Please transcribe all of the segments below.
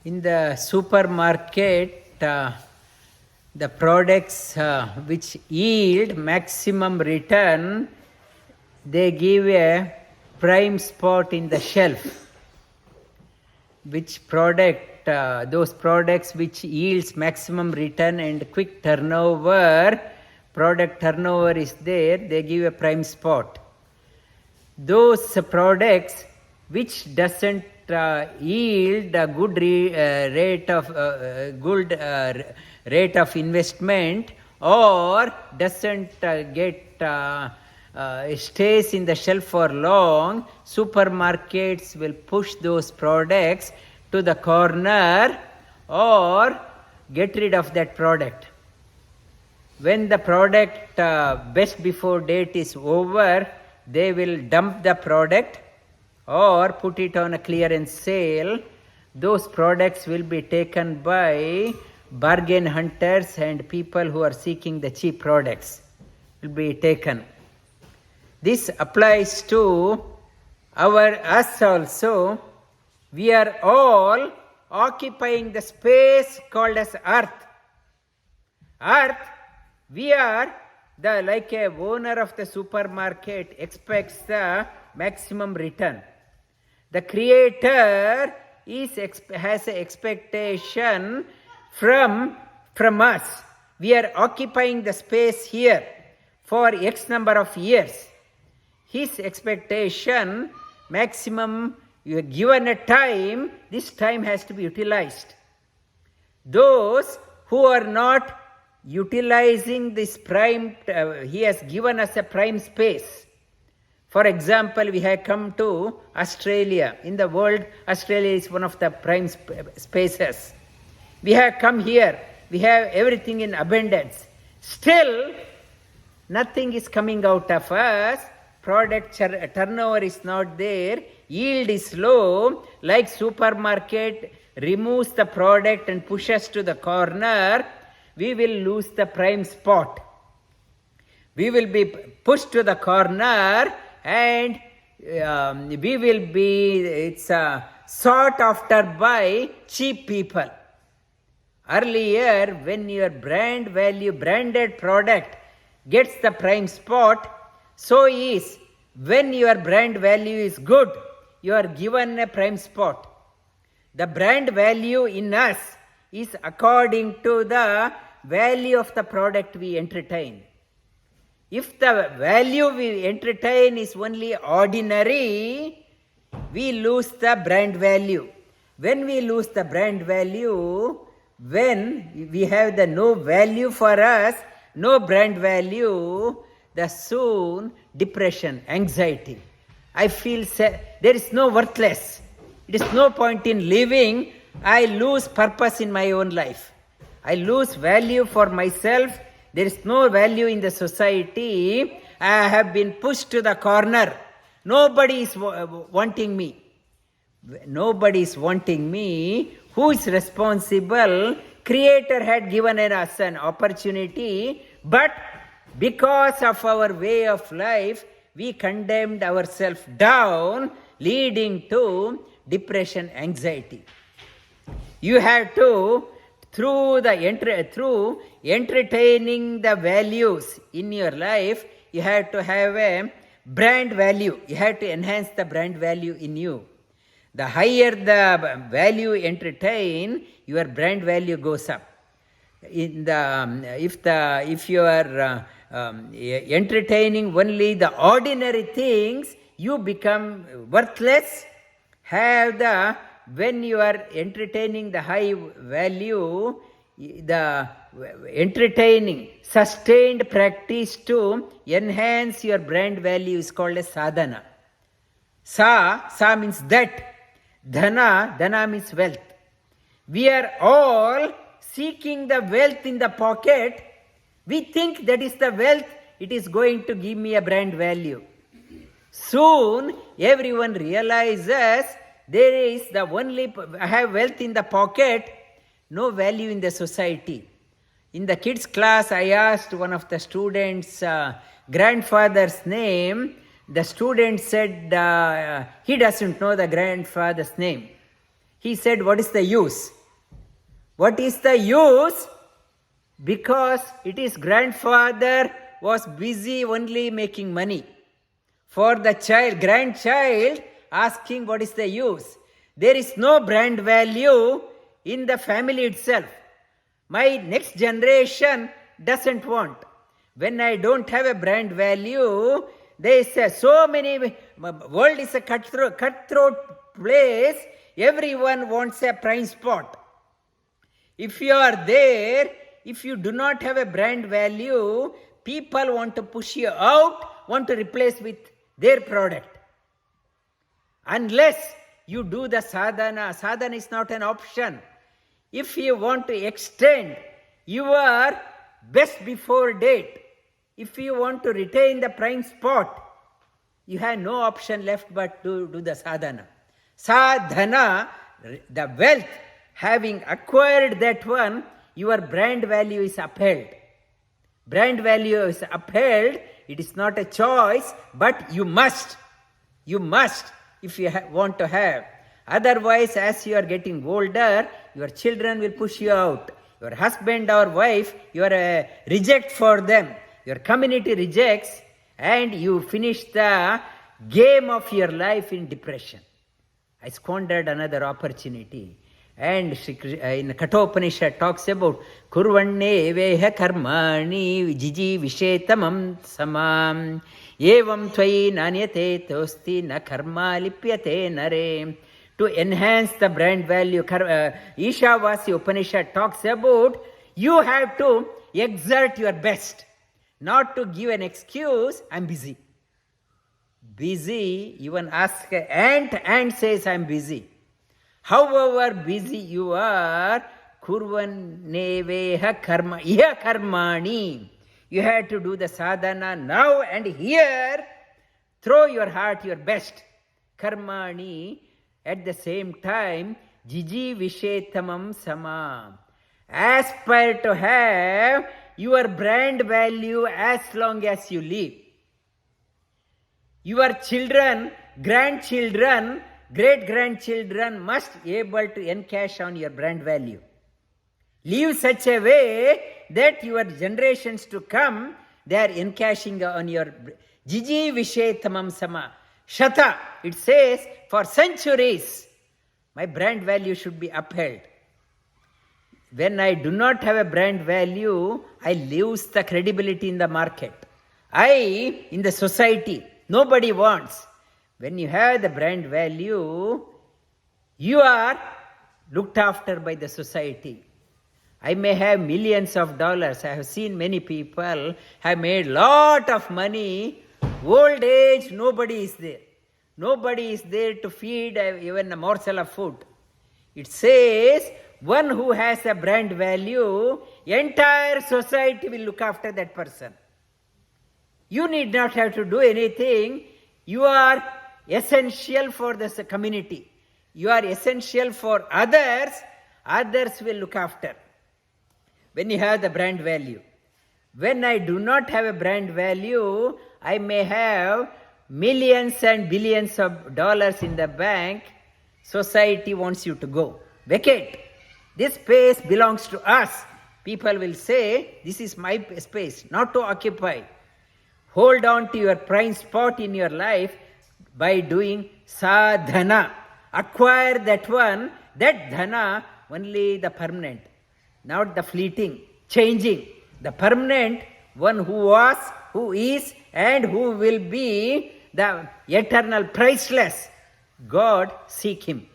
In the supermarket, the products which yield maximum return, they give a prime spot in the shelf. Which product, those products which yields maximum return and quick turnover, product turnover is there, they give a prime spot. Those products which doesn't yield a good rate of investment or doesn't stays in the shelf for long, supermarkets will push those products to the corner or get rid of that product. When the product best before date is over, they will dump the product or put it on a clearance sale. Those products will be taken by bargain hunters and people who are seeking the cheap products will be taken. This applies to us also. We are all occupying the space called as earth. Earth, we are like a owner of the supermarket expects the maximum return. The creator has an expectation from us. We are occupying the space here for X number of years. His expectation, maximum, you are given a time, this time has to be utilized. Those who are not utilizing this prime, he has given us a prime space. For example, we have come to Australia. In the world, Australia is one of the prime spaces. We have come here. We have everything in abundance. Still, nothing is coming out of us. Product turnover is not there. Yield is low. Like supermarket removes the product and pushes to the corner, we will lose the prime spot. We will be pushed to the corner and we will be sought after by cheap people. Earlier, when your brand value, branded product gets the prime spot, so is when your brand value is good, you are given a prime spot. The brand value in us is according to the value of the product we entertain. If the value we entertain is only ordinary, we lose the brand value. When we lose the brand value, when we have the no value for us, no brand value, the soon depression, anxiety. I feel there is no worthless. It is no point in living. I lose purpose in my own life. I lose value for myself. There is no value in the society. I have been pushed to the corner. Nobody is wanting me. Nobody is wanting me. Who is responsible? Creator had given us an opportunity, but because of our way of life, we condemned ourselves down, leading to depression, anxiety. You have to, through entertaining the values in your life, you have to have a brand value. You have to enhance the brand value in you. The higher the value entertain, your brand value goes up. If you are entertaining only the ordinary things, you become worthless. When you are entertaining the high value, the entertaining, sustained practice to enhance your brand value is called a sadhana. Sa means that. Dhana means wealth. We are all seeking the wealth in the pocket. We think that is the wealth, it is going to give me a brand value. Soon, everyone realizes there is I have wealth in the pocket, no value in the society. In the kids' class, I asked one of the students' grandfather's name. The student said he doesn't know the grandfather's name. He said, what is the use? What is the use? Because it is grandfather was busy only making money. For the grandchild asking what is the use. There is no brand value in the family itself. My next generation doesn't want. When I don't have a brand value, they say so many, world is a cutthroat place, everyone wants a prime spot. If you are there, if you do not have a brand value, people want to push you out, want to replace with their product. Unless you do the sadhana, sadhana is not an option. If you want to extend your best before date, if you want to retain the prime spot, you have no option left but to do the sadhana. Sadhana, the wealth, having acquired that one, your brand value is upheld. Brand value is upheld. It is not a choice, but you must. You must if you want to have. Otherwise, as you are getting older, your children will push you out. Your husband or wife, you are a reject for them. Your community rejects, and you finish the game of your life in depression. I squandered another opportunity. And in Kathopanishad talks about Kurvanne veha karmani jiji vishetamam samam evam tvai nanyate tosti na karma lipyate nare. To enhance the brand value, Ishavasi Upanishad talks about you have to exert your best, not to give an excuse, I'm busy. Busy, even ask an ant says I'm busy. However busy you are, kurvanne veha karma, iha karmani. You have to do the sadhana now and here. Throw your heart, your best. Karmani, at the same time, jiji vishetamam sama. Aspire to have your brand value as long as you live. Your children, grandchildren, great-grandchildren must be able to encash on your brand value. Live such a way that your generations to come, they are encashing on your jiji vishetamam sama. Shata, it says, for centuries, my brand value should be upheld. When I do not have a brand value, I lose the credibility in the market. In the society, nobody wants. When you have the brand value, you are looked after by the society. I may have millions of dollars. I have seen many people have made lot of money. Old age, nobody is there. Nobody is there to feed even a morsel of food. It says, one who has a brand value, entire society will look after that person. You need not have to do anything. You are essential for this community. You are essential for others. Others will look after. When you have the brand value. When I do not have a brand value, I may have millions and billions of dollars in the bank. Society wants you to go. Vacate. This space belongs to us. People will say, this is my space, not to occupy. Hold on to your prime spot in your life by doing sadhana. Acquire that one, that dhana, only the permanent, not the fleeting, changing. The permanent, one who was, who is, and who will be the eternal, priceless. God, seek Him.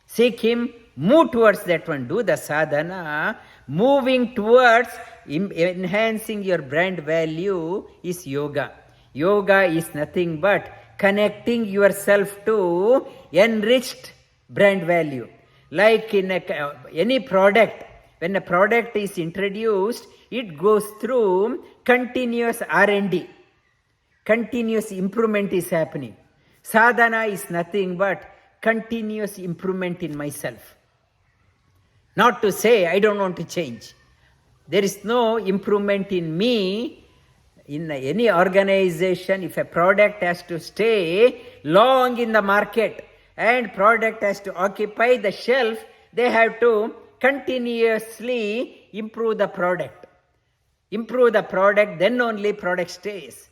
Seek Him, move towards that one. Do the sadhana. Moving towards enhancing your brand value is yoga. Yoga is nothing but connecting yourself to enriched brand value. Like in any product, when a product is introduced, it goes through continuous R&D. Continuous improvement is happening. Sadhana is nothing but continuous improvement in myself. Not to say I don't want to change. There is no improvement in me. In any organization, if a product has to stay long in the market and product has to occupy the shelf, they have to continuously improve the product. Improve the product, then only product stays.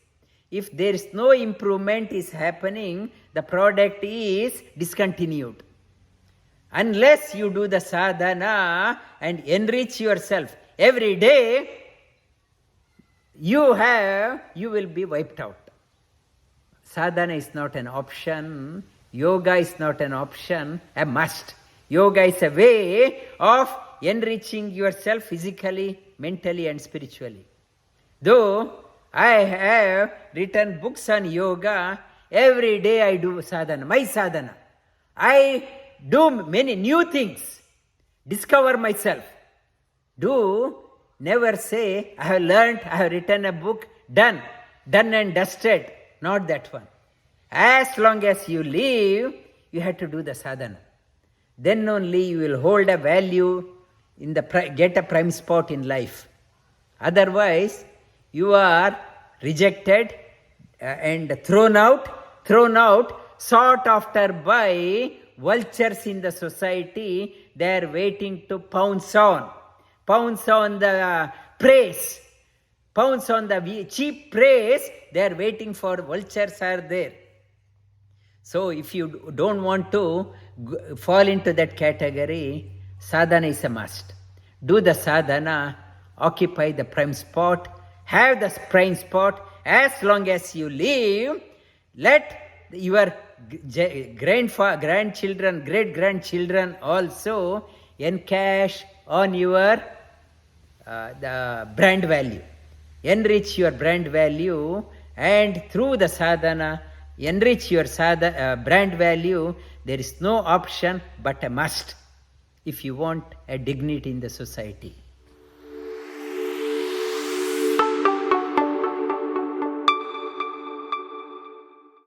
If there is no improvement is happening, the product is discontinued. Unless you do the sadhana and enrich yourself every day, you will be wiped out. Sadhana is not an option. Yoga is not an option, a must. Yoga is a way of enriching yourself physically, mentally and spiritually. Though I have written books on yoga, every day I do sadhana, my sadhana. I do many new things, discover myself. Never say, I have learned, I have written a book, done and dusted. Not that one. As long as you live, you have to do the sadhana. Then only you will hold a value, get a prime spot in life. Otherwise, you are rejected and thrown out, sought after by vultures in the society. They are waiting to pounce on the praise, pounce on the cheap praise. They are waiting for, vultures are there. So if you don't want to fall into that category, sadhana is a must. Do the sadhana, occupy the prime spot, have the prime spot. As long as you live, let your grandchildren, great-grandchildren also encash on your the brand value. Enrich your brand value, and through the sadhana, enrich your brand value. There is no option but a must if you want a dignity in the society.